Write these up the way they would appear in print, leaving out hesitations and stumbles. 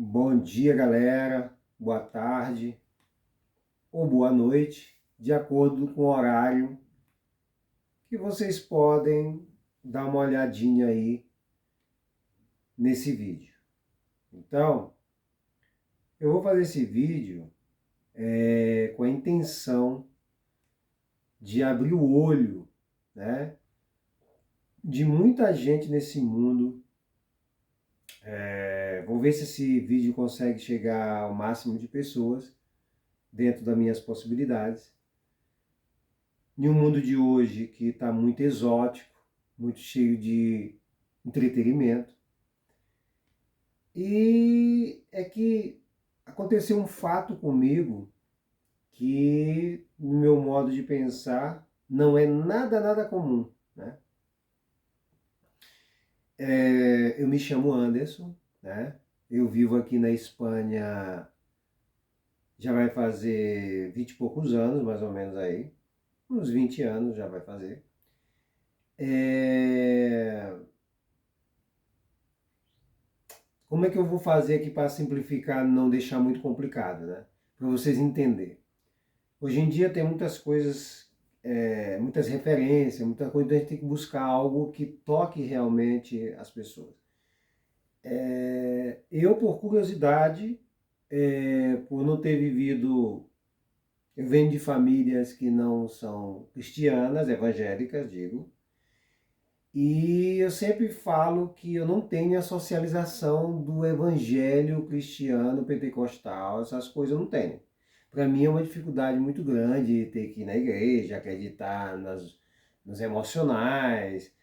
Bom dia, galera. Boa tarde ou boa noite, de acordo com o horário que vocês podem dar uma olhadinha aí nesse vídeo. Então, eu vou fazer esse vídeo com a intenção de abrir o olho, né, de muita gente nesse mundo. Vou ver se esse vídeo consegue chegar ao máximo de pessoas dentro das minhas possibilidades. Em um mundo de hoje que está muito exótico, muito cheio de entretenimento. E é que aconteceu um fato comigo que, no meu modo de pensar, não é nada comum, né? Eu me chamo Anderson, né? Eu vivo aqui na Espanha, já vai fazer 20 e poucos anos, mais ou menos aí. Uns 20 anos já vai fazer. Como é que eu vou fazer aqui para simplificar, não deixar muito complicado, né? Para vocês entenderem. Hoje em dia tem muitas coisas, muitas referências, muita coisa, então a gente tem que buscar algo que toque realmente as pessoas. Eu, por curiosidade, por não ter vivido, eu venho de famílias que não são cristianas, evangélicas, digo, e eu sempre falo que eu não tenho a socialização do evangelho cristiano, pentecostal, essas coisas eu não tenho. Para mim é uma dificuldade muito grande ter que ir na igreja, acreditar nos emocionais.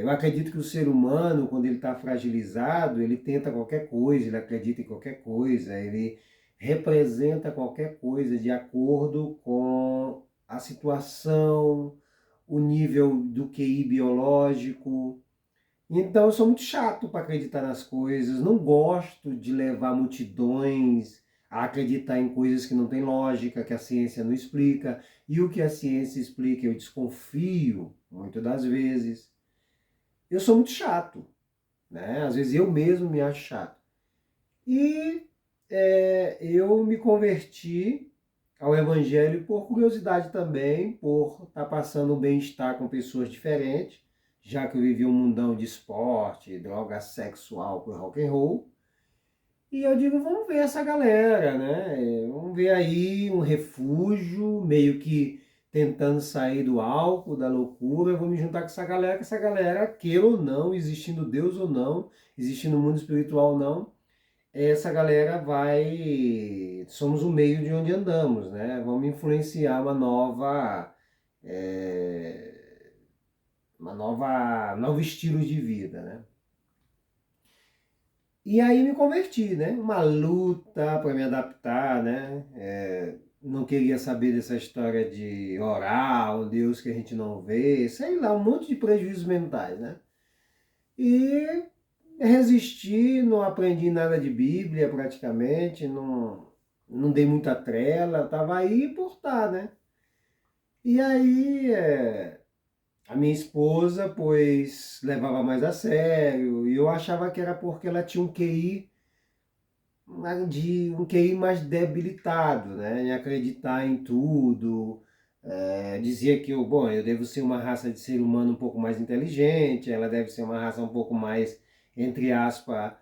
Eu acredito que o ser humano, quando ele está fragilizado, ele tenta qualquer coisa, ele acredita em qualquer coisa, ele representa qualquer coisa de acordo com a situação, o nível do QI biológico. Então eu sou muito chato para acreditar nas coisas, não gosto de levar multidões a acreditar em coisas que não têm lógica, que a ciência não explica, e o que a ciência explica eu desconfio, muitas das vezes. Eu sou muito chato, né? Às vezes eu mesmo me acho chato. E eu me converti ao Evangelho por curiosidade também, por estar passando um bem-estar com pessoas diferentes, já que eu vivi um mundão de esporte, droga sexual por rock and roll. E eu digo, vamos ver essa galera, né? Vamos ver aí um refúgio, meio que tentando sair do álcool, da loucura. Vou me juntar com que essa galera, queira ou não, existindo Deus ou não, existindo mundo espiritual ou não, essa galera vai. Somos o meio de onde andamos, né? Vamos influenciar novo estilo de vida, né? E aí me converti, né? Uma luta para me adaptar, né? Não queria saber dessa história de orar, um Deus que a gente não vê, sei lá, um monte de prejuízos mentais, né? E resisti, não aprendi nada de Bíblia praticamente, não dei muita trela, estava aí por estar, né? E aí a minha esposa, pois, levava mais a sério, e eu achava que era porque ela tinha um QI mais debilitado, né? Em acreditar em tudo. Dizia que eu devo ser uma raça de ser humano um pouco mais inteligente, ela deve ser uma raça um pouco mais, entre aspas,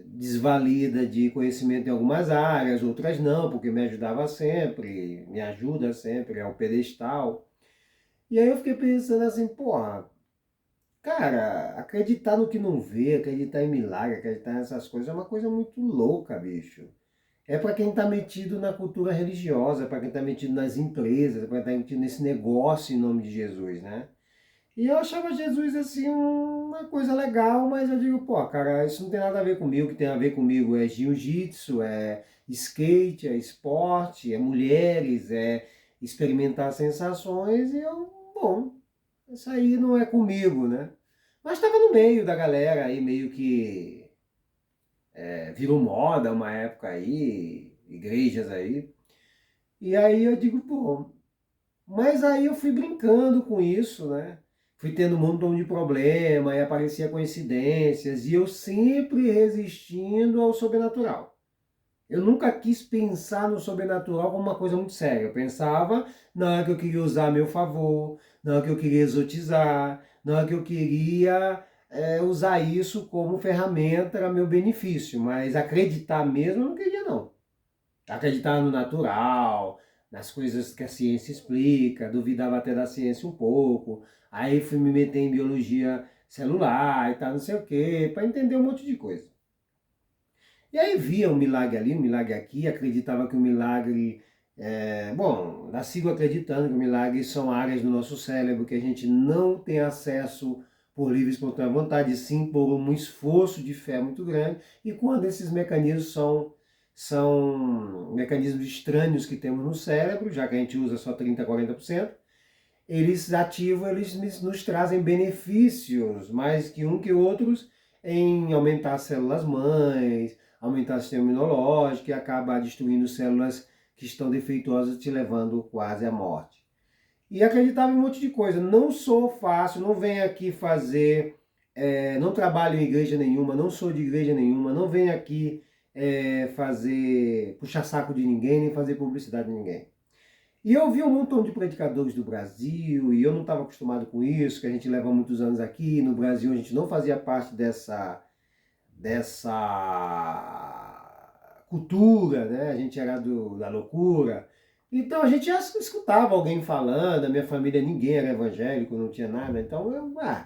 desvalida de conhecimento em algumas áreas, outras não, porque me ajudava sempre, me ajuda sempre, é o pedestal. E aí eu fiquei pensando assim, porra, cara, acreditar no que não vê, acreditar em milagre, acreditar nessas coisas é uma coisa muito louca, bicho. É para quem está metido na cultura religiosa, para quem está metido nas empresas, para quem está metido nesse negócio em nome de Jesus, né? E eu achava Jesus assim uma coisa legal, mas eu digo, pô, cara, isso não tem nada a ver comigo, o que tem a ver comigo é jiu-jitsu, é skate, é esporte, é mulheres, é experimentar sensações, e eu, bom, isso aí não é comigo, né? Mas estava no meio da galera aí, meio que virou moda uma época aí, igrejas aí. E aí eu digo, pô, mas aí eu fui brincando com isso, né? fui tendo um montão de problema, e aparecia coincidências, e eu sempre resistindo ao sobrenatural. Eu nunca quis pensar no sobrenatural como uma coisa muito séria. Eu pensava na hora que eu queria usar a meu favor, na hora que eu queria exotizar, na hora que eu queria usar isso como ferramenta a meu benefício. Mas acreditar mesmo eu não queria, não. Acreditar no natural, nas coisas que a ciência explica, duvidava até da ciência um pouco. Aí fui me meter em biologia celular e tal, não sei o quê, para entender um monte de coisa. E aí via um milagre ali, um milagre aqui, acreditava que o milagre. Bom, sigo acreditando que o milagre são áreas do nosso cérebro que a gente não tem acesso por livre e espontânea vontade, sim por um esforço de fé muito grande. E quando esses mecanismos são mecanismos estranhos que temos no cérebro, já que a gente usa só 30, 40%, eles ativam, eles nos trazem benefícios, mais que um que outros, em aumentar as células mães, aumentar o sistema imunológico e acaba destruindo células que estão defeituosas, te levando quase à morte. E acreditava em um monte de coisa. Não sou fácil, não venho aqui fazer, não trabalho em igreja nenhuma, não sou de igreja nenhuma, não venho aqui puxar saco de ninguém, nem fazer publicidade de ninguém. E eu vi um montão de predicadores do Brasil, e eu não estava acostumado com isso, que a gente leva muitos anos aqui. No Brasil a gente não fazia parte dessa cultura, né? A gente era da loucura. Então a gente já escutava alguém falando, a minha família ninguém era evangélico, não tinha nada. Então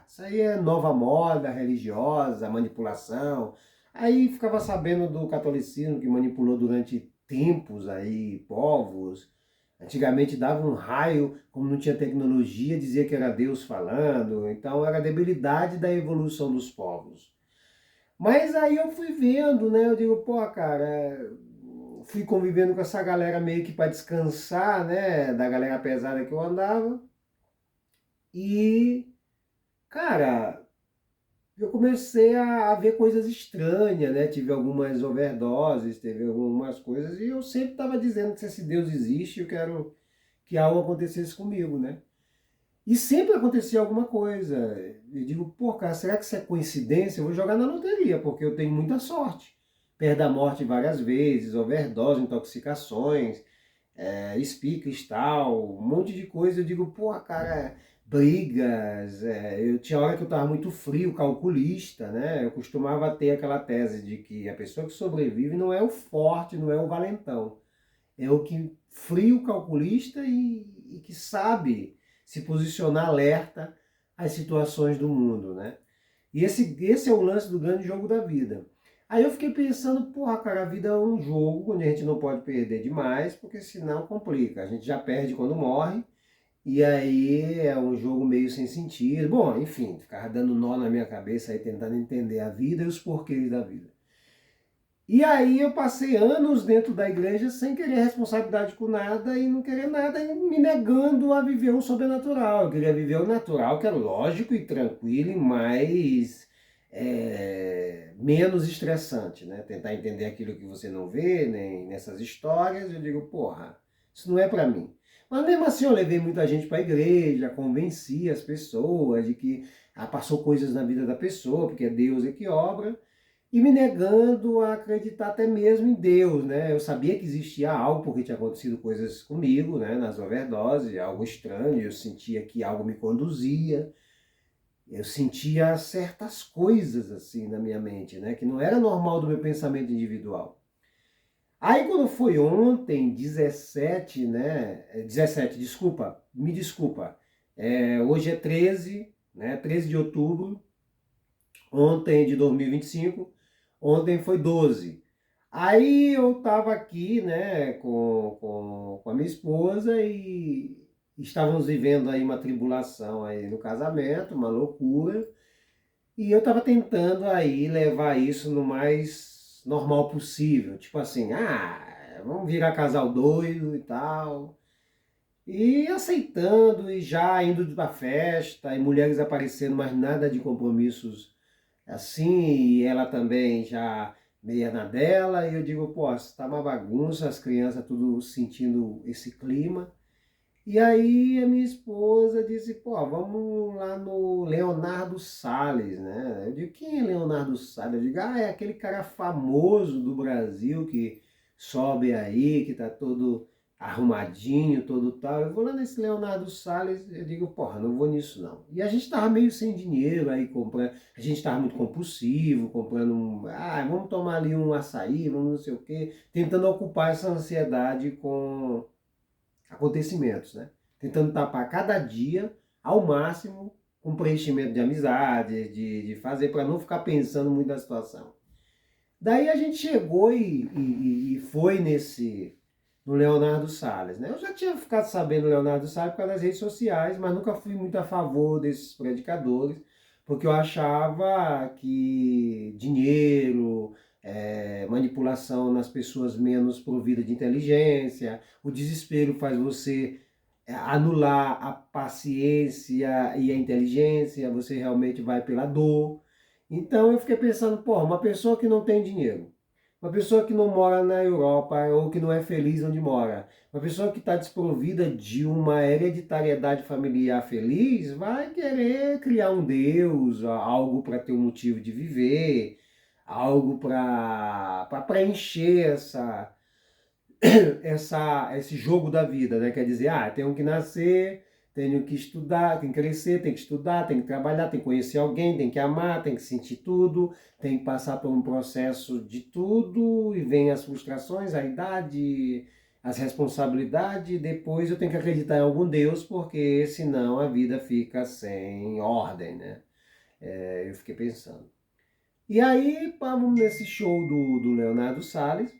isso aí é nova moda religiosa, manipulação. Aí ficava sabendo do catolicismo que manipulou durante tempos aí povos. Antigamente dava um raio, como não tinha tecnologia, dizia que era Deus falando. Então era a debilidade da evolução dos povos. Mas aí eu fui vendo, né? Eu digo, pô, cara, fui convivendo com essa galera meio que para descansar, né? Da galera pesada que eu andava. E, cara, eu comecei a ver coisas estranhas, né? Tive algumas overdoses, teve algumas coisas, e eu sempre estava dizendo que se esse Deus existe, eu quero que algo acontecesse comigo, né? E sempre acontecia alguma coisa. Eu digo, pô, cara, será que isso é coincidência? Eu vou jogar na loteria, porque eu tenho muita sorte. Perto da morte várias vezes, overdose, intoxicações, cristal, um monte de coisa. Eu digo, pô, cara, brigas. Eu tinha hora que eu estava muito frio, calculista, né? Eu costumava ter aquela tese de que a pessoa que sobrevive não é o forte, não é o valentão. É o que frio, calculista e que sabe se posicionar alerta às situações do mundo, né? E esse é o lance do grande jogo da vida. Aí eu fiquei pensando, porra, cara, a vida é um jogo onde a gente não pode perder demais, porque senão complica. A gente já perde quando morre, e aí é um jogo meio sem sentido. Bom, enfim, ficava dando nó na minha cabeça aí, tentando entender a vida e os porquês da vida. E aí eu passei anos dentro da igreja sem querer responsabilidade com nada e não querer nada e me negando a viver o sobrenatural. Eu queria viver o natural, que é lógico e tranquilo e mais menos estressante, né? Tentar entender aquilo que você não vê, nem nessas histórias. Eu digo, porra, isso não é para mim. Mas mesmo assim eu levei muita gente para a igreja, convenci as pessoas de que passou coisas na vida da pessoa, porque é Deus é que obra e me negando a acreditar até mesmo em Deus, né? Eu sabia que existia algo, porque tinha acontecido coisas comigo, né? Nas overdoses, algo estranho, eu sentia que algo me conduzia, eu sentia certas coisas assim na minha mente, né? Que não era normal do meu pensamento individual. Aí quando foi ontem, 17, né? 17, desculpa, me desculpa. Hoje é 13, né? 13 de outubro, ontem de 2025. Ontem foi 12. Aí eu estava aqui, né, com a minha esposa e estávamos vivendo aí uma tribulação aí no casamento, uma loucura. E eu estava tentando aí levar isso no mais normal possível. Tipo assim, vamos virar casal doido e tal. E aceitando e já indo pra festa e mulheres aparecendo, mas nada de compromissos assim, e ela também já meia na dela, e eu digo, pô, tá uma bagunça, as crianças tudo sentindo esse clima, E aí a minha esposa disse, pô, vamos lá no Leonardo Salles, né? Eu digo, quem é Leonardo Salles? Eu digo, é aquele cara famoso do Brasil que sobe aí, que tá todo arrumadinho, todo tal. Eu vou lá nesse Leonardo Salles, eu digo, porra, não vou nisso não. E a gente tava meio sem dinheiro aí comprando, a gente tava muito compulsivo, comprando, vamos tomar ali um açaí, vamos não sei o quê, tentando ocupar essa ansiedade com acontecimentos, né? Tentando tapar cada dia ao máximo com preenchimento de amizade, de fazer para não ficar pensando muito na situação. Daí a gente chegou e foi no Leonardo Salles, né? Eu já tinha ficado sabendo do Leonardo Salles por causa das redes sociais, mas nunca fui muito a favor desses predicadores, porque eu achava que dinheiro, manipulação nas pessoas menos providas de inteligência, o desespero faz você anular a paciência e a inteligência, você realmente vai pela dor. Então eu fiquei pensando, pô, uma pessoa que não tem dinheiro, uma pessoa que não mora na Europa ou que não é feliz onde mora, uma pessoa que está desprovida de uma hereditariedade familiar feliz, vai querer criar um Deus, algo para ter um motivo de viver, algo para preencher esse jogo da vida, né? Quer dizer, tenho que nascer, tenho que estudar, tenho que crescer, tenho que estudar, tenho que trabalhar, tenho que conhecer alguém, tenho que amar, tenho que sentir tudo, tenho que passar por um processo de tudo, e vem as frustrações, a idade, as responsabilidades, depois eu tenho que acreditar em algum Deus, porque senão a vida fica sem ordem, né? Eu fiquei pensando. E aí, estávamos nesse show do Leonardo Salles,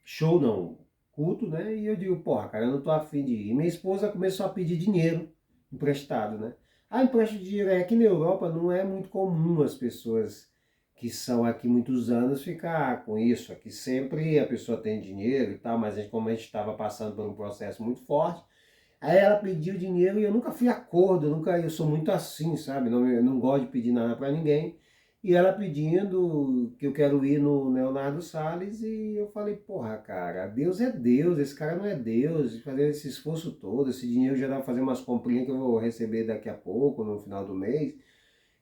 show não, culto, né? E eu digo, porra, cara, eu não tô afim de ir. E minha esposa começou a pedir dinheiro emprestado, né? Empresta dinheiro. Aqui na Europa não é muito comum as pessoas que são aqui muitos anos ficar com isso. Aqui sempre a pessoa tem dinheiro e tal, mas como a gente estava passando por um processo muito forte, aí ela pediu dinheiro e eu nunca fui acordo, eu sou muito assim, sabe? Não, eu não gosto de pedir nada para ninguém. E ela pedindo que eu quero ir no Leonardo Salles e eu falei, porra, cara, Deus é Deus, esse cara não é Deus, fazer esse esforço todo, esse dinheiro já dá pra fazer umas comprinhas que eu vou receber daqui a pouco, no final do mês.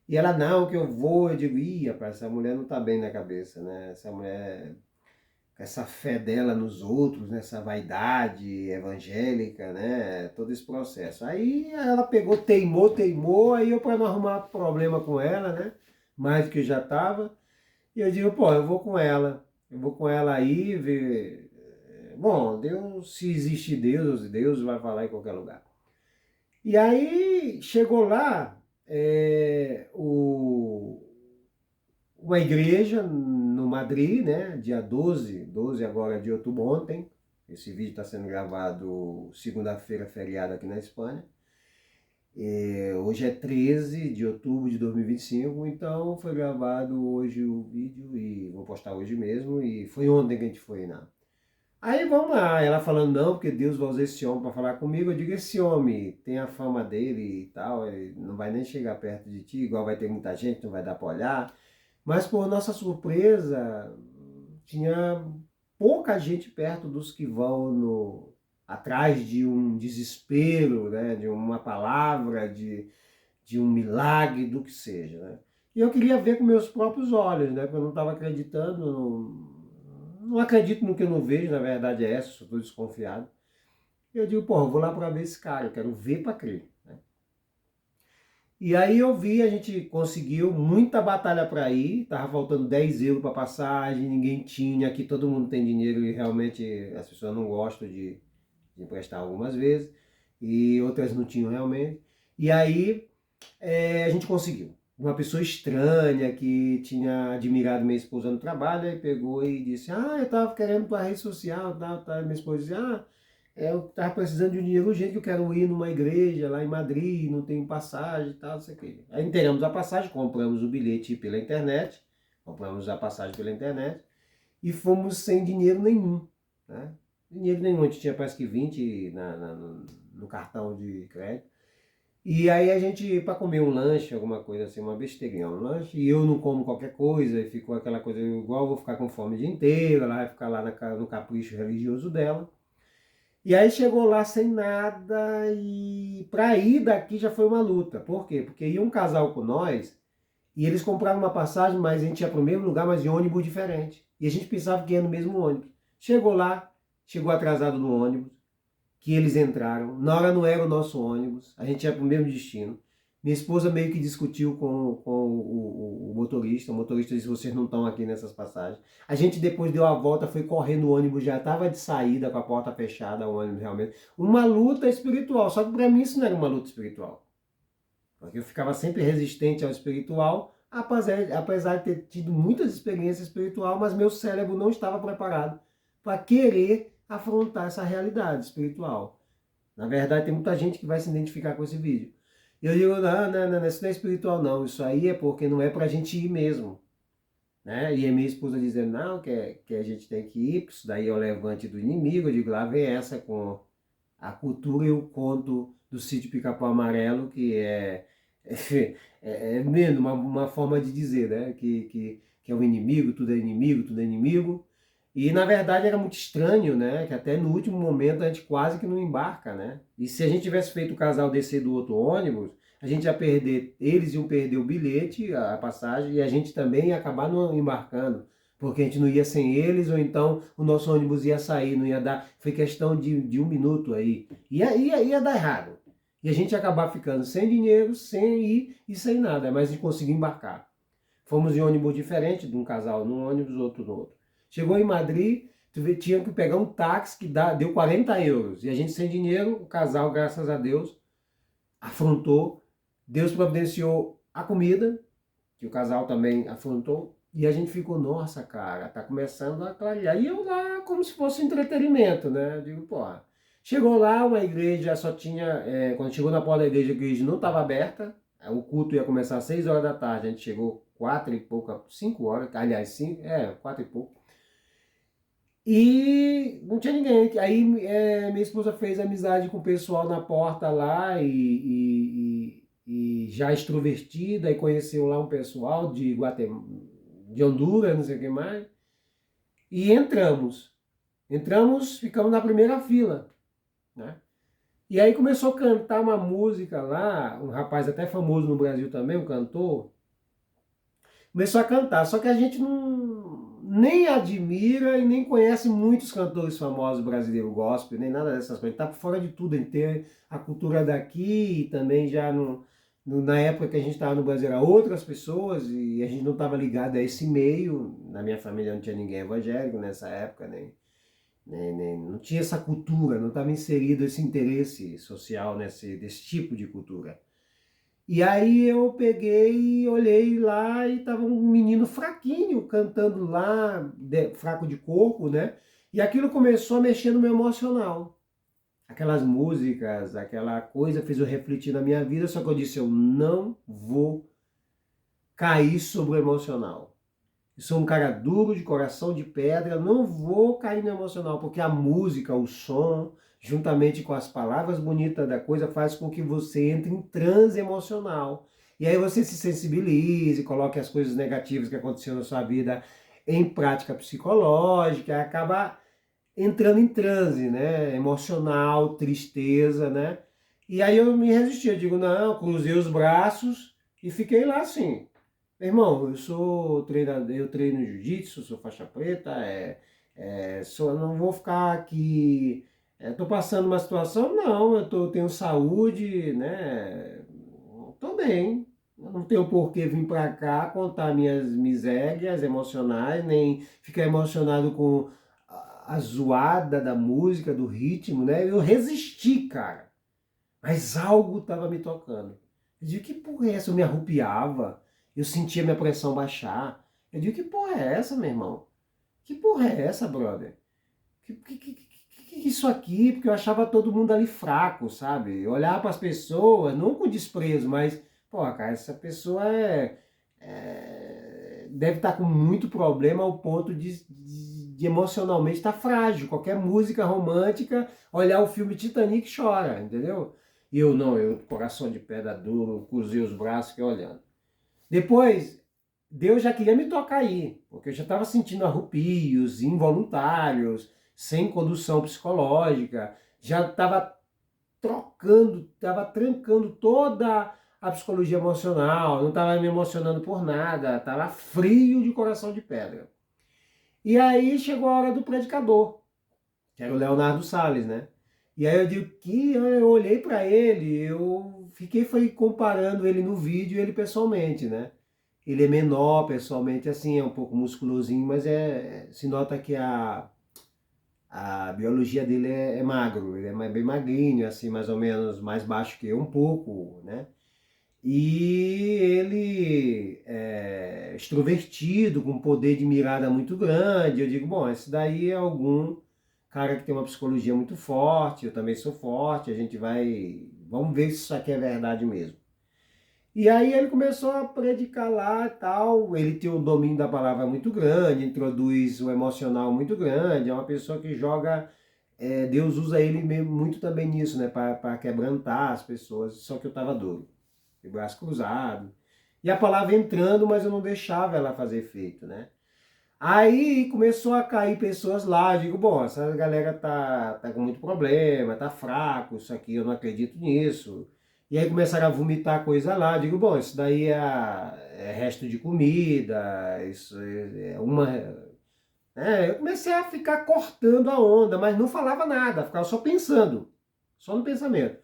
E ela, não, que eu vou, eu digo, rapaz, essa mulher não tá bem na cabeça, né? Essa mulher essa fé dela nos outros, nessa vaidade evangélica, né? Todo esse processo. Aí ela pegou, teimou, aí eu para não arrumar problema com ela, né? Mais do que já estava. E eu digo, pô, eu vou com ela. Eu vou com ela aí ver. Bom, Deus, se existe Deus, Deus vai falar em qualquer lugar. E aí chegou lá, uma igreja no Madrid, né? Dia 12 agora de outubro, ontem. Esse vídeo está sendo gravado segunda-feira, feriado aqui na Espanha. Hoje é 13 de outubro de 2025, então foi gravado hoje o vídeo e vou postar hoje mesmo. E foi ontem que a gente foi na. Aí vamos lá, ela falando, não, porque Deus vai usar esse homem para falar comigo. Eu digo, esse homem tem a fama dele e tal, ele não vai nem chegar perto de ti, igual vai ter muita gente, não vai dar para olhar. Mas por nossa surpresa, tinha pouca gente perto dos que vão atrás de um desespero, né, de uma palavra, de um milagre, do que seja. Né? E eu queria ver com meus próprios olhos, né, porque eu não estava acreditando, não acredito no que eu não vejo, na verdade é essa, estou desconfiado. Eu digo, pô, eu vou lá para ver esse cara, eu quero ver para crer. Né? E aí eu vi, a gente conseguiu muita batalha para ir, tava faltando 10 euros para passagem, ninguém tinha, aqui todo mundo tem dinheiro e realmente as pessoas não gostam de emprestar algumas vezes, e outras não tinham realmente. E aí a gente conseguiu. Uma pessoa estranha que tinha admirado minha esposa no trabalho, aí pegou e disse, eu tava querendo para rede social, tal, tal. Minha esposa disse, eu estava precisando de um dinheiro urgente, que eu quero ir numa igreja lá em Madrid, não tenho passagem e tal, não sei o quê. Aí inteiramos a passagem, compramos o bilhete pela internet, compramos a passagem pela internet e fomos sem dinheiro nenhum. Né? Dinheiro nenhum, a gente tinha parece que 20 no cartão de crédito. E aí a gente, para comer um lanche, alguma coisa assim, uma besteirinha, um lanche, e eu não como qualquer coisa, e ficou aquela coisa igual, eu vou ficar com fome o dia inteiro, ela vai ficar lá no capricho religioso dela. E aí chegou lá sem nada e para ir daqui já foi uma luta. Por quê? Porque ia um casal com nós e eles compraram uma passagem, mas a gente ia para o mesmo lugar, mas em ônibus diferente. E a gente pensava que ia no mesmo ônibus. Chegou lá, chegou atrasado no ônibus, que eles entraram. Na hora não era o nosso ônibus, a gente ia para o mesmo destino. Minha esposa meio que discutiu com o motorista. O motorista disse: vocês não estão aqui nessas passagens. A gente depois deu a volta, foi correndo, o ônibus já estava de saída, com a porta fechada, o ônibus realmente. Uma luta espiritual, só que para mim isso não era uma luta espiritual. Porque eu ficava sempre resistente ao espiritual, apesar de ter tido muitas experiências espirituais, mas meu cérebro não estava preparado para querer afrontar essa realidade espiritual. Na verdade, tem muita gente que vai se identificar com esse vídeo. E eu digo: não, isso não é espiritual não, isso aí é porque não é para a gente ir mesmo. Né? E a minha esposa dizendo: não, que a gente tem que ir, isso daí é o levante do inimigo. Eu digo: lá vem essa com a cultura e o conto do sítio Pica-Pau Amarelo, que é mesmo uma forma de dizer, né? Que é o inimigo, tudo é inimigo, tudo é inimigo. E na verdade era muito estranho, né? Que até no último momento a gente quase que não embarca, né? E se a gente tivesse feito o casal descer do outro ônibus, a gente ia perder, eles iam perder o bilhete, a passagem, e a gente também ia acabar não embarcando, porque a gente não ia sem eles, ou então o nosso ônibus ia sair, não ia dar, foi questão de um minuto aí, ia dar errado. E a gente ia acabar ficando sem dinheiro, sem ir e sem nada, mas a gente conseguiu embarcar. Fomos em ônibus diferente, de um casal num ônibus, outro no outro. Chegou em Madrid, tinha que pegar um táxi que deu 40 euros. E a gente sem dinheiro, o casal, graças a Deus, afrontou. Deus providenciou a comida, que o casal também afrontou. E a gente ficou: nossa, cara, tá começando a clarear. E eu lá, como se fosse entretenimento, né? Eu digo: pô. Chegou lá, uma igreja só tinha. Quando chegou na porta da igreja, a igreja não estava aberta. O culto ia começar às 6 horas da tarde. A gente chegou 4 e pouco, 5 horas, aliás, 5, 4 e pouco. E não tinha ninguém. Aí minha esposa fez amizade com o pessoal na porta lá e já extrovertida, e conheceu lá um pessoal de Guatemala, de Honduras, não sei o que mais. E entramos. Entramos, ficamos na primeira fila, né? E aí começou a cantar uma música lá, um rapaz até famoso no Brasil também, um cantor, começou a cantar, só que a gente não nem admira e nem conhece muitos cantores famosos brasileiros gospel, nem nada dessas coisas. Tá por fora de tudo, a gente tem a cultura daqui e também já na época que a gente estava no Brasil eram outras pessoas e a gente não estava ligado a esse meio. Na minha família não tinha ninguém evangélico nessa época, nem não tinha essa cultura, não estava inserido esse interesse social desse tipo de cultura. E aí eu peguei, olhei lá e tava um menino fraquinho cantando lá, fraco de corpo, né? E aquilo começou a mexer no meu emocional. Aquelas músicas, aquela coisa fez eu refletir na minha vida, só que eu disse: eu não vou cair sobre o emocional. Eu sou um cara duro, de coração de pedra, não vou cair no emocional, porque a música, o som, juntamente com as palavras bonitas da coisa, faz com que você entre em transe emocional. E aí você se sensibilize, coloque as coisas negativas que aconteceram na sua vida em prática psicológica, e acaba entrando em transe, né? Emocional, tristeza, né? E aí eu me resisti, eu digo: não, cruzei os braços e fiquei lá assim. Meu irmão, eu sou treinador, eu treino jiu-jitsu, sou faixa preta, não vou ficar aqui, tô passando uma situação, não, tenho saúde, né, tô bem, eu não tenho por que vir para cá contar minhas misérias emocionais, nem ficar emocionado com a zoada da música, do ritmo, né, eu resisti, cara, mas algo estava me tocando. Eu digo: que porra é essa? Eu me arrupiava, eu sentia minha pressão baixar. Eu digo: que porra é essa, meu irmão? Que porra é essa, brother? Que isso aqui? Porque eu achava todo mundo ali fraco, sabe? Eu olhava para as pessoas, não com desprezo, mas, pô, cara, essa pessoa deve estar com muito problema ao ponto de emocionalmente estar frágil. Qualquer música romântica, olhar o filme Titanic, chora, entendeu? E eu não, coração de pedra duro, cruzei os braços, fiquei olhando. Depois, Deus já queria me tocar aí, porque eu já estava sentindo arrupios involuntários, sem condução psicológica, já estava estava trancando toda a psicologia emocional, não estava me emocionando por nada, estava frio de coração de pedra. E aí chegou a hora do predicador, que era o Leonardo Salles, né? E aí eu digo que eu olhei para ele, eu foi comparando ele no vídeo e ele pessoalmente, né? Ele é menor pessoalmente, assim, é um pouco musculosinho, mas se nota que a biologia dele é magro, ele é bem magrinho, assim, mais ou menos mais baixo que eu, um pouco, né? E ele é extrovertido, com poder de mirada muito grande. Eu digo, bom, esse daí é algum cara que tem uma psicologia muito forte, eu também sou forte, a gente vamos ver se isso aqui é verdade mesmo. E aí ele começou a predicar lá e tal, ele tem um domínio da palavra muito grande, introduz o emocional muito grande, é uma pessoa que joga, Deus usa ele muito também nisso, né, para quebrantar as pessoas, só que eu estava doido, de braço cruzado, e a palavra entrando, mas eu não deixava ela fazer efeito, né. Aí começou a cair pessoas lá, eu digo, bom, essa galera tá com muito problema, tá fraco, isso aqui eu não acredito nisso. E aí começaram a vomitar coisa lá, eu digo, bom, isso daí é resto de comida, isso é uma... eu comecei a ficar cortando a onda, mas não falava nada, ficava só pensando, só no pensamento.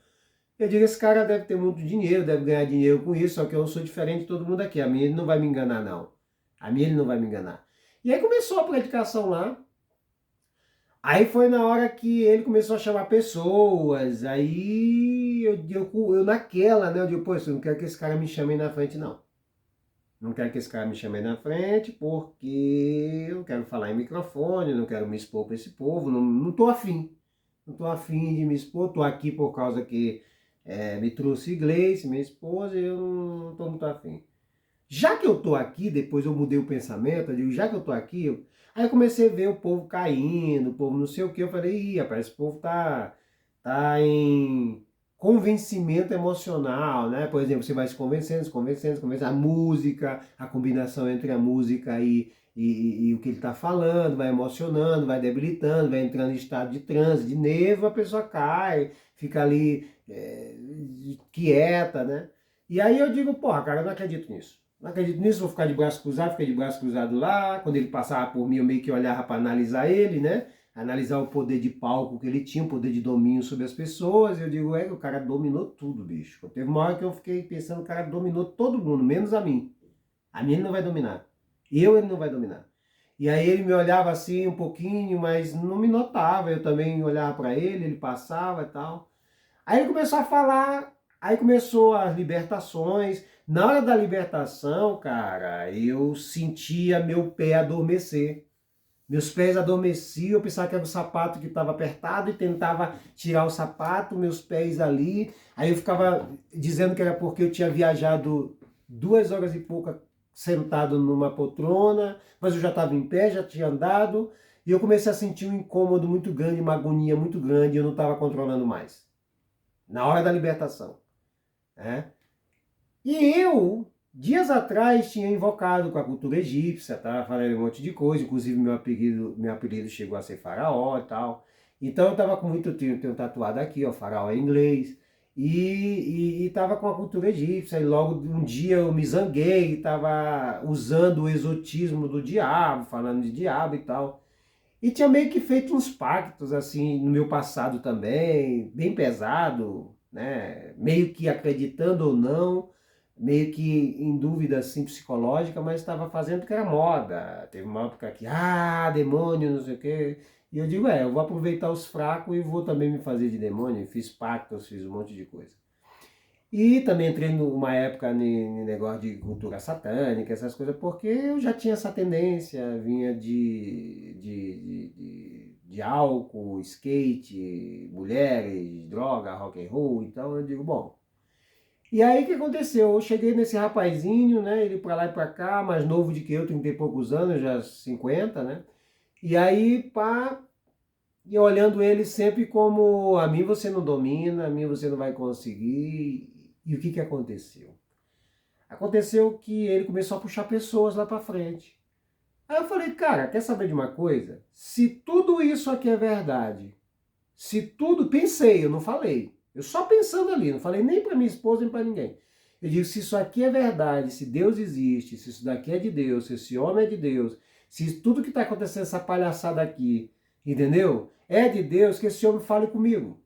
Eu digo, esse cara deve ter muito dinheiro, deve ganhar dinheiro com isso, só que eu não sou diferente de todo mundo aqui. A minha ele não vai me enganar, não. A minha ele não vai me enganar. E aí começou a predicação lá. Aí foi na hora que ele começou a chamar pessoas. Aí eu naquela, né? Eu digo, pô, eu não quero que esse cara me chame na frente, não. Não quero que esse cara me chame na frente, porque eu quero falar em microfone, não quero me expor para esse povo, não tô afim. Não tô afim de me expor, tô aqui por causa que me trouxe Gleice, minha esposa, e eu não tô muito afim. Já que eu tô aqui, depois eu mudei o pensamento, eu digo, já que eu tô aqui, aí eu comecei a ver o povo caindo, o povo não sei o que, eu falei, ih, rapaz, esse povo tá em convencimento emocional, né? Por exemplo, você vai se convencendo, a música, a combinação entre a música e o que ele está falando, vai emocionando, vai debilitando, vai entrando em estado de transe, de nervo, a pessoa cai, fica ali quieta, né? E aí eu digo, porra, cara, eu não acredito nisso. Não acredito nisso, vou ficar de braço cruzado, fiquei de braço cruzado lá. Quando ele passava por mim, eu meio que olhava para analisar ele, né? Analisar o poder de palco que ele tinha, o poder de domínio sobre as pessoas. Eu digo, o cara dominou tudo, bicho. Teve uma hora que eu fiquei pensando, o cara dominou todo mundo, menos a mim. A mim ele não vai dominar. Ele não vai dominar. E aí ele me olhava assim um pouquinho, mas não me notava. Eu também olhava para ele passava e tal. Aí ele começou a falar, aí começou as libertações. Na hora da libertação, cara, eu sentia meu pé adormecer. Meus pés adormeciam, eu pensava que era o sapato que estava apertado e tentava tirar o sapato, meus pés ali. Aí eu ficava dizendo que era porque eu tinha viajado 2 horas e pouca sentado numa poltrona, mas eu já estava em pé, já tinha andado. E eu comecei a sentir um incômodo muito grande, uma agonia muito grande, e eu não estava controlando mais. Na hora da libertação, né? E eu, dias atrás, tinha invocado com a cultura egípcia, tá? Falei um monte de coisa, inclusive meu apelido chegou a ser faraó e tal. Então eu estava com muito tempo, tenho tatuado aqui, ó, faraó em inglês, e estava com a cultura egípcia, e logo um dia eu me zanguei, estava usando o exotismo do diabo, falando de diabo e tal. E tinha meio que feito uns pactos, assim, no meu passado também, bem pesado, né? Meio que acreditando ou não, meio que em dúvida, assim, psicológica, mas estava fazendo porque era moda. Teve uma época que, demônio, não sei o quê. E eu digo, eu vou aproveitar os fracos e vou também me fazer de demônio. Fiz pactos, fiz um monte de coisa. E também entrei numa época em negócio de cultura satânica, essas coisas, porque eu já tinha essa tendência, vinha de álcool, skate, mulheres, droga, rock and roll, então eu digo, bom. E aí o que aconteceu? Eu cheguei nesse rapazinho, né, ele pra lá e pra cá, mais novo de que eu, 30 e poucos anos, já 50, né, e aí, pá, e olhando ele sempre como, a mim você não domina, a mim você não vai conseguir. E o que aconteceu? Aconteceu que ele começou a puxar pessoas lá para frente. Aí eu falei, cara, quer saber de uma coisa? Se tudo isso aqui é verdade, se tudo, pensei, eu não falei. Eu só pensando ali, não falei nem para minha esposa, nem para ninguém. Eu digo, se isso aqui é verdade, se Deus existe, se isso daqui é de Deus, se esse homem é de Deus, se tudo que está acontecendo, essa palhaçada aqui, entendeu? É de Deus, que esse homem fale comigo.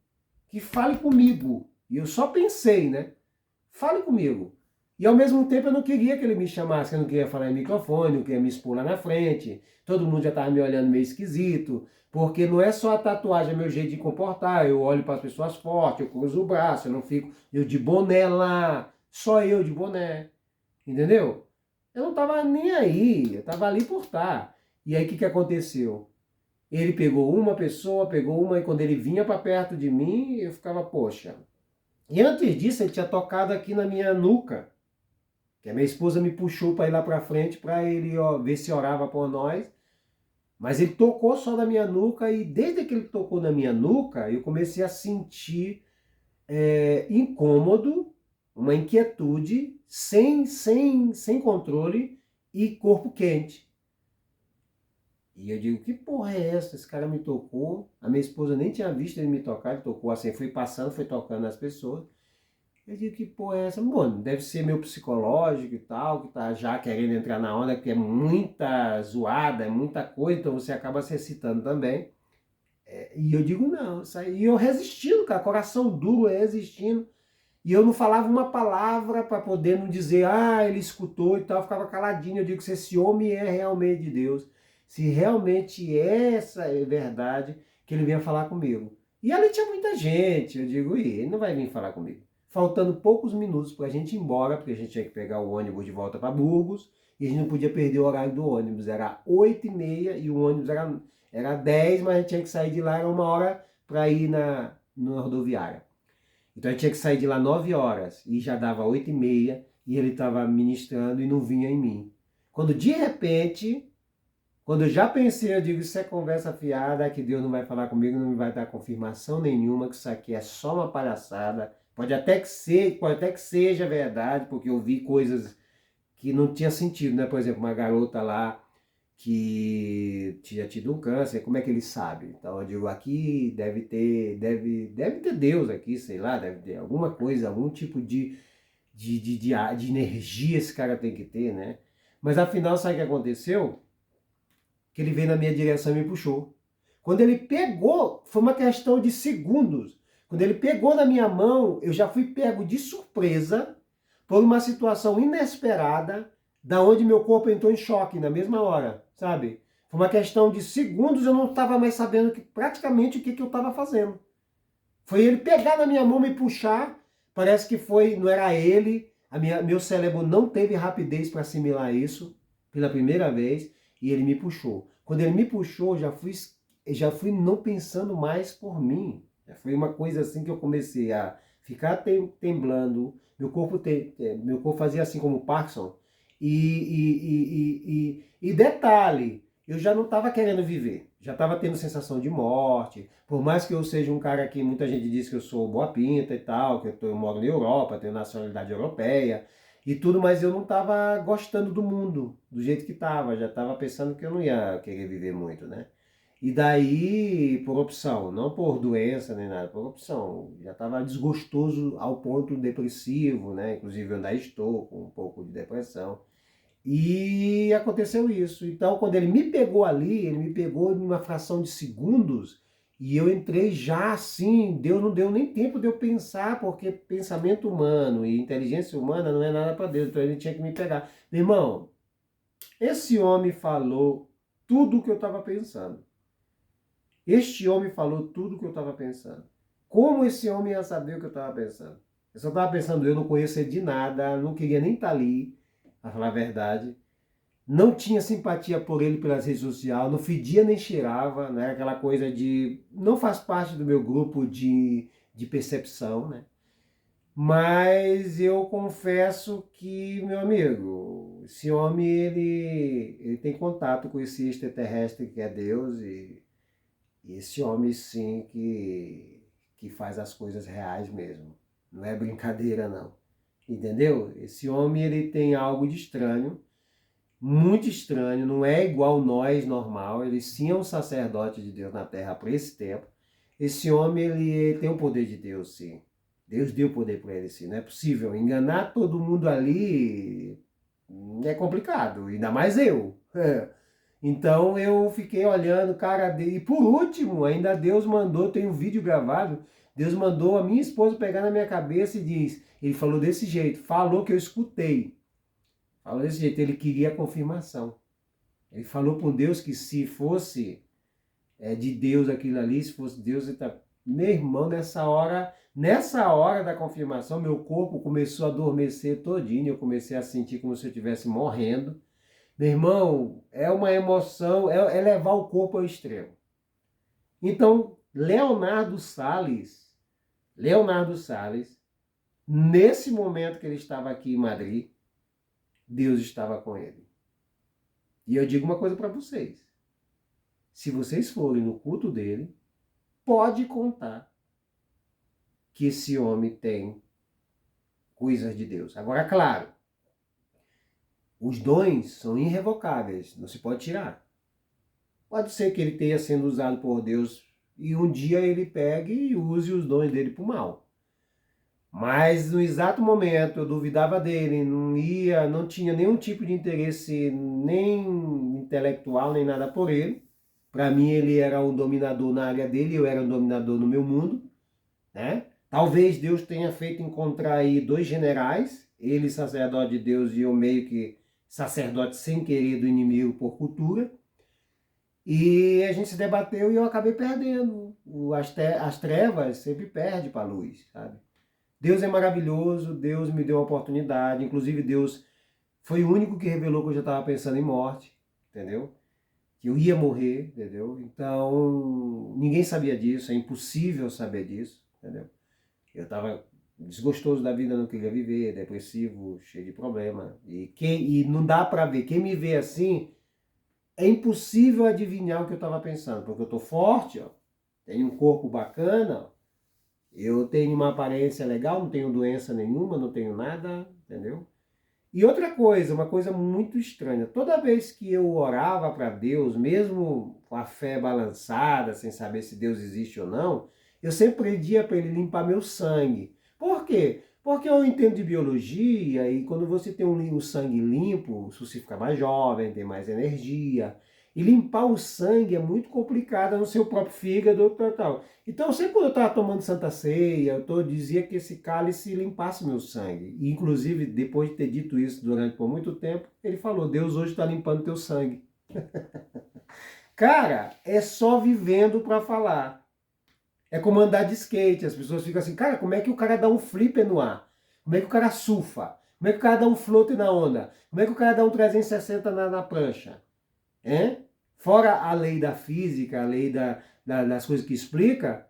Que fale comigo. E eu só pensei, né? Fale comigo. E ao mesmo tempo eu não queria que ele me chamasse, eu não queria falar em microfone, eu queria me expor lá na frente. Todo mundo já estava me olhando meio esquisito, porque não é só a tatuagem, é meu jeito de comportar. Eu olho para as pessoas fortes, eu cruzo o braço, eu não fico eu de boné lá, só eu de boné. Entendeu? Eu não estava nem aí, eu estava ali por estar. E aí o que aconteceu? Ele pegou uma pessoa, pegou uma, e quando ele vinha para perto de mim, eu ficava, poxa. E antes disso, ele tinha tocado aqui na minha nuca, que a minha esposa me puxou para ir lá para frente para ele ver se orava por nós. Mas ele tocou só na minha nuca, e desde que ele tocou na minha nuca, eu comecei a sentir incômodo, uma inquietude, sem controle e corpo quente. E eu digo, que porra é essa? Esse cara me tocou, a minha esposa nem tinha visto ele me tocar, ele tocou assim, foi passando, foi tocando nas pessoas. Eu digo, que porra é essa? Mano, deve ser meu psicológico e tal, que tá já querendo entrar na onda, que é muita zoada, é muita coisa, então você acaba se excitando também. E eu digo, não, isso aí, e eu resistindo, cara, coração duro, resistindo. E eu não falava uma palavra para poder não dizer, ele escutou e tal, eu ficava caladinho. Eu digo, se esse homem é realmente de Deus, se realmente essa é verdade, que ele venha falar comigo. E ali tinha muita gente, eu digo, e ele não vai vir falar comigo. Faltando poucos minutos para a gente ir embora, porque a gente tinha que pegar o ônibus de volta para Burgos, e a gente não podia perder o horário do ônibus. Era 8h30 e o ônibus era 10, mas a gente tinha que sair de lá, era 1 hora para ir na rodoviária. Então eu tinha que sair de lá 9 horas e já dava 8h30 e ele estava ministrando e não vinha em mim. Quando de repente, quando eu já pensei, eu digo, isso é conversa fiada, que Deus não vai falar comigo, não me vai dar confirmação nenhuma, que isso aqui é só uma palhaçada. Pode até que seja verdade, porque eu vi coisas que não tinha sentido, né? Por exemplo, uma garota lá que tinha tido um câncer, como é que ele sabe? Então eu digo, aqui deve ter Deus aqui, sei lá, deve ter alguma coisa, algum tipo de energia esse cara tem que ter, né? Mas afinal, sabe o que aconteceu? Que ele veio na minha direção e me puxou. Quando ele pegou, foi uma questão de segundos. Quando ele pegou na minha mão, eu já fui pego de surpresa por uma situação inesperada, da onde meu corpo entrou em choque na mesma hora, sabe? Foi uma questão de segundos, eu não estava mais sabendo praticamente o que eu estava fazendo. Foi ele pegar na minha mão e me puxar, parece que foi, não era ele, meu cérebro não teve rapidez para assimilar isso pela primeira vez, e ele me puxou. Quando ele me puxou, já fui não pensando mais por mim. Foi uma coisa assim que eu comecei a ficar temblando, meu corpo fazia assim como Parkinson. E detalhe, eu já não estava querendo viver, já estava tendo sensação de morte. Por mais que eu seja um cara que muita gente diz que eu sou boa pinta e tal, que eu moro na Europa, tenho nacionalidade europeia e tudo, mas eu não estava gostando do mundo, do jeito que estava, já estava pensando que eu não ia querer viver muito, né? E daí, por opção, não por doença nem nada, por opção. Já estava desgostoso ao ponto depressivo, né? Inclusive eu ainda estou com um pouco de depressão. E aconteceu isso. Então, quando ele me pegou ali, ele me pegou em uma fração de segundos e eu entrei já assim. Deus não deu nem tempo de eu pensar, porque pensamento humano e inteligência humana não é nada para Deus. Então ele tinha que me pegar. Meu irmão, esse homem falou tudo o que eu estava pensando. Este homem falou tudo o que eu estava pensando. Como esse homem ia saber o que eu estava pensando? Eu só estava pensando, eu não conheço ele de nada, não queria nem estar ali, para falar a verdade. Não tinha simpatia por ele pelas redes sociais, não fedia nem cheirava, né? Aquela coisa de... Não faz parte do meu grupo de percepção, né? Mas eu confesso que, meu amigo, esse homem, ele tem contato com esse extraterrestre que é Deus e esse homem sim que faz as coisas reais mesmo. Não é brincadeira não, entendeu? Esse homem, ele tem algo de estranho, muito estranho, não é igual nós normal, ele sim é um sacerdote de Deus na terra para esse tempo. esse homem, ele tem o poder de Deus, sim. Deus deu poder para ele, sim. Não é possível. Enganar todo mundo ali é complicado, ainda mais eu. Então eu fiquei olhando, cara, e por último, ainda Deus mandou, tem um vídeo gravado, Deus mandou a minha esposa pegar na minha cabeça e diz, ele falou desse jeito, falou que eu escutei, falou desse jeito, ele queria a confirmação. Ele falou com Deus que se fosse de Deus aquilo ali, se fosse Deus, ele tá... Meu irmão, nessa hora da confirmação, meu corpo começou a adormecer todinho, eu comecei a sentir como se eu estivesse morrendo. Meu irmão, é uma emoção, é levar o corpo ao extremo. Então, Leonardo Salles, nesse momento que ele estava aqui em Madrid, Deus estava com ele. E eu digo uma coisa para vocês. Se vocês forem no culto dele, pode contar que esse homem tem coisas de Deus. Agora, claro, os dons são irrevocáveis, não se pode tirar. Pode ser que ele tenha sido usado por Deus e um dia ele pegue e use os dons dele para o mal. Mas no exato momento eu duvidava dele, não tinha nenhum tipo de interesse, nem intelectual, nem nada por ele. Para mim ele era um dominador na área dele, eu era um dominador no meu mundo, né? Talvez Deus tenha feito encontrar aí dois generais, ele sacerdote de Deus e eu meio que sacerdote sem querer do inimigo por cultura. E a gente se debateu e eu acabei perdendo. As trevas sempre perdem para a luz, sabe? Deus é maravilhoso, Deus me deu a oportunidade, inclusive Deus foi o único que revelou que eu já estava pensando em morte, entendeu? Que eu ia morrer, entendeu? Então, ninguém sabia disso, é impossível saber disso, entendeu? Eu estava desgostoso da vida, não queria viver, depressivo, cheio de problema. E não dá para ver, quem me vê assim, é impossível adivinhar o que eu estava pensando, porque eu estou forte, ó, tenho um corpo bacana, ó, eu tenho uma aparência legal, não tenho doença nenhuma, não tenho nada, entendeu? E outra coisa, uma coisa muito estranha, toda vez que eu orava para Deus, mesmo com a fé balançada, sem saber se Deus existe ou não, eu sempre pedia para ele limpar meu sangue. Por quê? Porque eu entendo de biologia e quando você tem um sangue limpo, você fica mais jovem, tem mais energia. E limpar o sangue é muito complicado no seu próprio fígado, tal. Então, sempre quando eu estava tomando Santa Ceia, dizia que esse cálice limpasse meu sangue. E, inclusive, depois de ter dito isso durante por muito tempo, ele falou, Deus hoje está limpando teu sangue. Cara, é só vivendo para falar. É como andar de skate. As pessoas ficam assim, cara, como é que o cara dá um flipper no ar? Como é que o cara surfa? Como é que o cara dá um float na onda? Como é que o cara dá um 360 na prancha? Hein? Fora a lei da física, a lei das coisas que explica,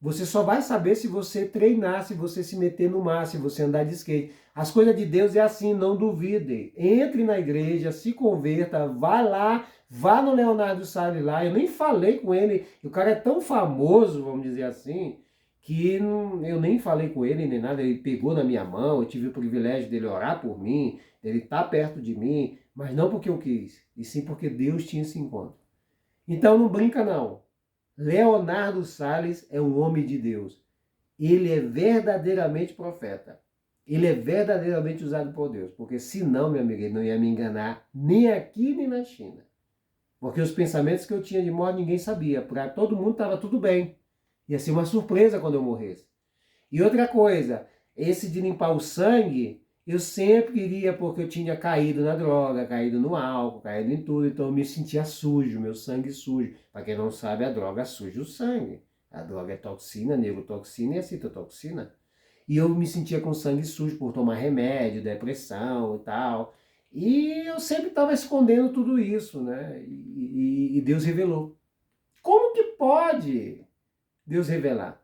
você só vai saber se você treinar, se você se meter no mar, se você andar de skate. As coisas de Deus é assim, não duvidem. Entre na igreja, se converta, vá lá, vá no Leonardo Salles lá. Eu nem falei com ele, o cara é tão famoso, vamos dizer assim, que eu nem falei com ele nem nada. Ele pegou na minha mão, eu tive o privilégio dele orar por mim, dele estar perto de mim, mas não porque eu quis, e sim porque Deus tinha esse encontro. Então não brinca não. Leonardo Salles é um homem de Deus. Ele é verdadeiramente profeta. Ele é verdadeiramente usado por Deus. Porque senão, meu amigo, ele não ia me enganar nem aqui nem na China. Porque os pensamentos que eu tinha de morte ninguém sabia. Para todo mundo estava tudo bem. Ia ser uma surpresa quando eu morresse. E outra coisa, esse de limpar o sangue, eu sempre queria porque eu tinha caído na droga, caído no álcool, caído em tudo, então eu me sentia sujo, meu sangue sujo. Para quem não sabe, a droga suja o sangue. A droga é toxina, neurotoxina e a citotoxina. E eu me sentia com sangue sujo por tomar remédio, depressão e tal. E eu sempre estava escondendo tudo isso, né? E Deus revelou. Como que pode Deus revelar?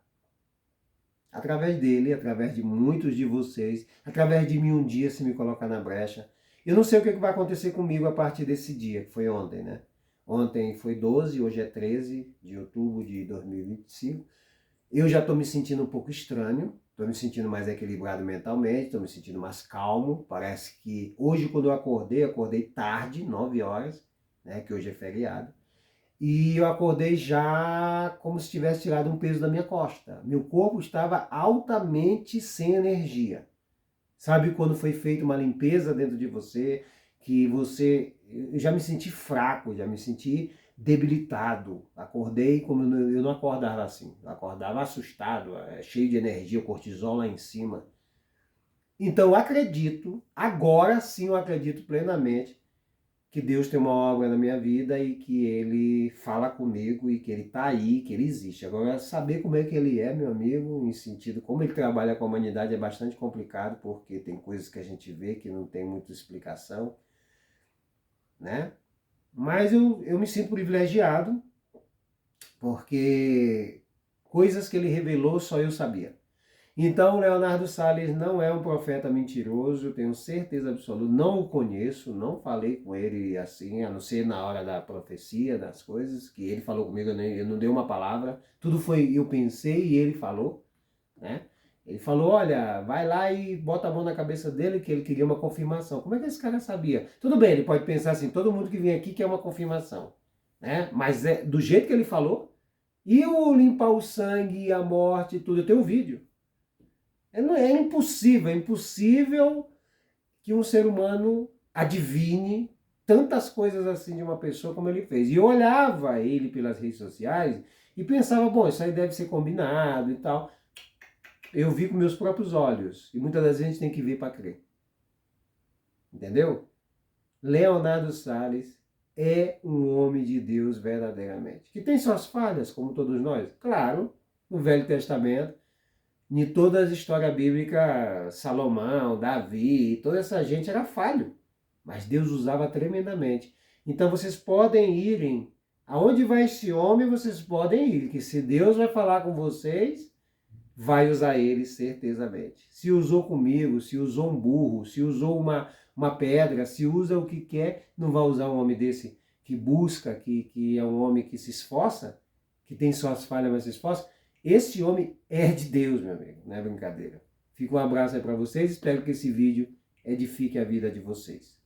Através dele, através de muitos de vocês, através de mim um dia se me colocar na brecha. Eu não sei o que vai acontecer comigo a partir desse dia, que foi ontem, né? Ontem foi 12, hoje é 13 de outubro de 2025. Eu já estou me sentindo um pouco estranho, estou me sentindo mais equilibrado mentalmente, estou me sentindo mais calmo. Parece que hoje quando eu acordei tarde, 9 horas, né? Que hoje é feriado. e eu acordei já como se tivesse tirado um peso da minha costa. Meu corpo estava altamente sem energia. Sabe quando foi feita uma limpeza dentro de você, que você... Eu já me senti fraco, já me senti debilitado. Acordei como eu não acordava assim. Eu acordava assustado, cheio de energia, o cortisol lá em cima. Então eu acredito, agora sim eu acredito plenamente, que Deus tem uma obra na minha vida e que Ele fala comigo e que Ele está aí, que Ele existe. Agora, saber como é que Ele é, meu amigo, em sentido, como Ele trabalha com a humanidade é bastante complicado, porque tem coisas que a gente vê que não tem muita explicação, né? Mas eu me sinto privilegiado, porque coisas que Ele revelou só eu sabia. Então, Leonardo Salles não é um profeta mentiroso, tenho certeza absoluta, não o conheço, não falei com ele assim, a não ser na hora da profecia, das coisas, que ele falou comigo, eu não dei uma palavra, tudo foi, eu pensei e ele falou, né? Ele falou, olha, vai lá e bota a mão na cabeça dele que ele queria uma confirmação. Como é que esse cara sabia? Tudo bem, ele pode pensar assim, todo mundo que vem aqui quer uma confirmação, né? Mas é do jeito que ele falou, e o limpar o sangue e a morte e tudo, eu tenho um vídeo. É impossível que um ser humano adivinhe tantas coisas assim de uma pessoa como ele fez. E eu olhava ele pelas redes sociais e pensava, bom, isso aí deve ser combinado e tal. Eu vi com meus próprios olhos. E muitas das vezes a gente tem que ver para crer. Entendeu? Leonardo Salles é um homem de Deus verdadeiramente. Que tem suas falhas, como todos nós. Claro, no Velho Testamento, em toda a história bíblica, Salomão, Davi, toda essa gente era falho, mas Deus usava tremendamente. Então vocês podem irem, aonde vai esse homem, vocês podem ir, que se Deus vai falar com vocês, vai usar ele certezamente. Se usou comigo, se usou um burro, se usou uma pedra, se usa o que quer, não vai usar um homem desse que busca, que é um homem que se esforça, que tem suas falhas, mas se esforça. Esse homem é de Deus, meu amigo, não é brincadeira. Fica um abraço aí para vocês, espero que esse vídeo edifique a vida de vocês.